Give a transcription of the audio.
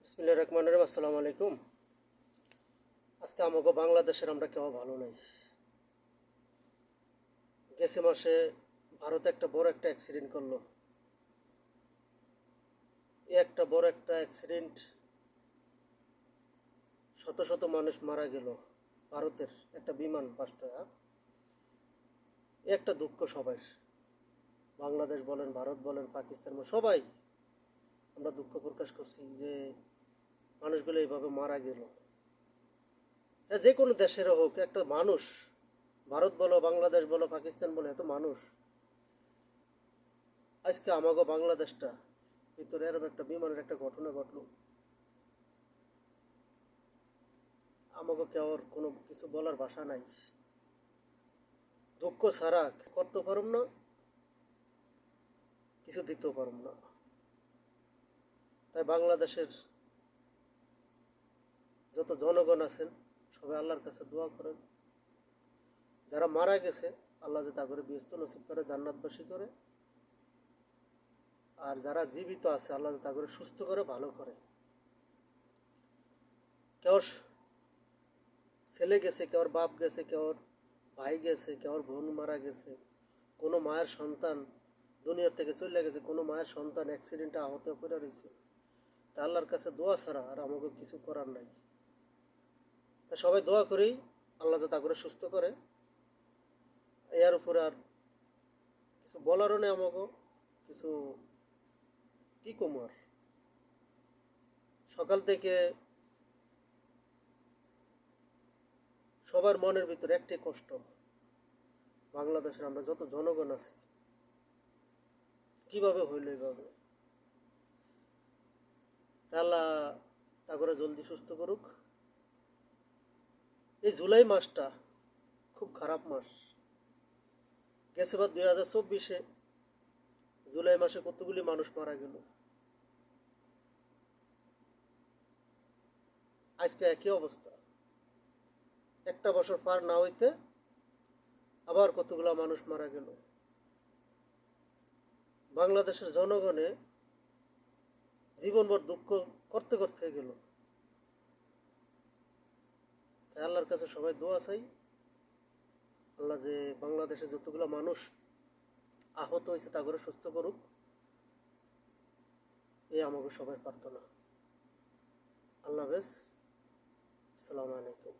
বিসমিল্লাহির রহমানির রহিম। আসসালামু আলাইকুম। আজকে আমাকে বাংলাদেশের আমরা কেউ ভালো নাই। গেছে মাসে ভারতে একটা বড় একটা অ্যাক্সিডেন্ট করলো। এই একটা বড় একটা অ্যাক্সিডেন্ট, শত শত মানুষ মারা গেল। ভারতের একটা বিমান বাস্ট হয়। এই একটা দুঃখ সবাই, বাংলাদেশ বলেন, ভারত বলেন, পাকিস্তান বলেন, সবাই আমরা দুঃখ প্রকাশ করছি যে মানুষগুলো এইভাবে মারা গেল। যে কোনো দেশের হোক, একটা মানুষ, ভারত বলো, বাংলাদেশ বলো, পাকিস্তান বলো, এত মানুষ। আজকে আমাগো বাংলাদেশটা ভিতরে এরকম একটা বিমানের একটা ঘটনা ঘটলো। আমাকে কেউ কোনো কিছু বলার ভাষা নাই। দুঃখ ছাড়া করতে পারুম না, কিছু দিতেও পারুম না। তাই বাংলাদেশের যত জনগণ আছেন সবাই আল্লাহর কাছে দোয়া করেন, যারা মারা গেছে আল্লাহ যে তাগরে ব্যস্ত নসিব করে, জান্নাতবাসী করে। আর যারা জীবিত আছে আল্লাহ যে তাগরে সুস্থ করে, ভালো করে। কেউ ছেলে গেছে, কেউ বাপ গেছে, কেউ ভাই গেছে, কেউ বোন মারা গেছে, কোনো মায়ের সন্তান দুনিয়া থেকে চলে গেছে, কোনো মায়ের সন্তান অ্যাক্সিডেন্টে আহত করে রয়েছে। তা আল্লাহর কাছে দোয়া ছাড়া আর আমাকে কিছু করার নাই। তা সবাই দোয়া করি আল্লাহ যে তা করে সুস্থ করে। এর উপরে আর কিছু বলারও নেই আমাকে, কিছু কি কম আর। সকাল থেকে সবার মনের ভিতরে একটাই কষ্ট, বাংলাদেশের আমরা যত জনগণ আছি কিভাবে হইল এইভাবে। তা আল্লাহ তা করে জলদি সুস্থ করুক। এই জুলাই মাসটা খুব খারাপ মাস গেছে। বা 2024-এ জুলাই মাসে কতগুলি মানুষ মারা গেল। আজকে একই অবস্থা, একটা বছর পার না হইতে আবার কতগুলা মানুষ মারা গেল। বাংলাদেশের জনগণে জীবনভর দুঃখ করতে করতে গেল। তাই আল্লাহর কাছে সবাই দোয়া চাই, আল্লাহ যে বাংলাদেশে যতগুলো মানুষ আহত হয়েছে তা করে সুস্থ করুক, এই আমাকে সবাই প্রার্থনা। আল্লাহ হাফেজ, আসসালামু আলাইকুম।